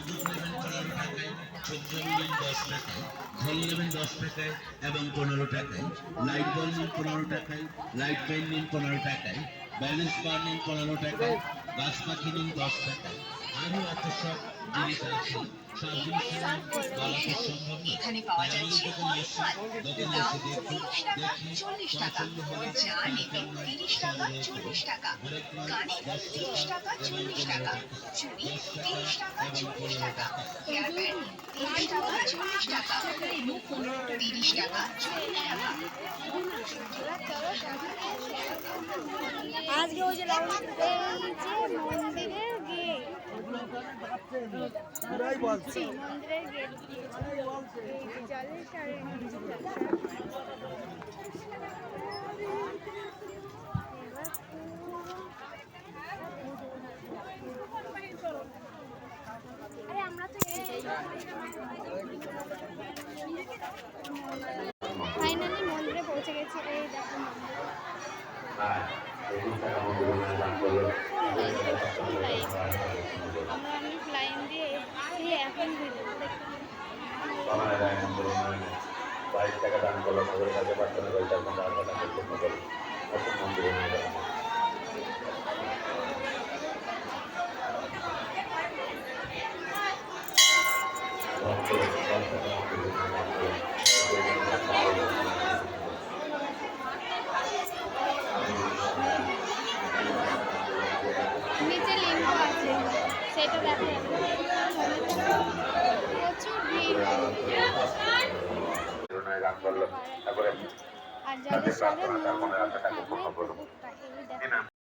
দুধ নেবেন 15 টাকায়, সবজি নেবেন 10 টাকায়, ঝোল নেবেন 10 টাকায় এবং 15 টাকায়, লাইট বল নিন 15 টাকায়, লাইট পেন নিন 15 টাকায়, ব্যালেন্স বার নিন 15 টাকায়, গাছ পাখি নিন 10 টাকায়। আরও এত সব জিনিস আছে, সব জিনিস বলা তো সম্ভব না। এখানে পাওয়া যাচ্ছে অনেক মাল, দাম 30 টাকা 40 টাকা, যা নেবেন 30 টাকা 40 টাকা, কানে 30 টাকা 40 টাকা, চুড়ি 30 টাকা 40 টাকা, হেয়ার ব্যান্ড 30 টাকা 40 টাকা, মুখ 30 টাকা 40 টাকা। আজকে ওই যে মন্দিরের গেট মন্দিরের গেট জলের সারে আরে আমরা তো ফাইনালি মন্দিরে পৌঁছে গেছি। এই দেখো আমি লাইন দিয়ে এখন 22 টাকা দান করলো নগরের কাছে প্রার্থনা করে তখন মন্দিরে নিয়ে যাবো। নিচে লিঙ্ক আছে, সেটা দেখো। প্রচুর ভিড় আর জলের সাথে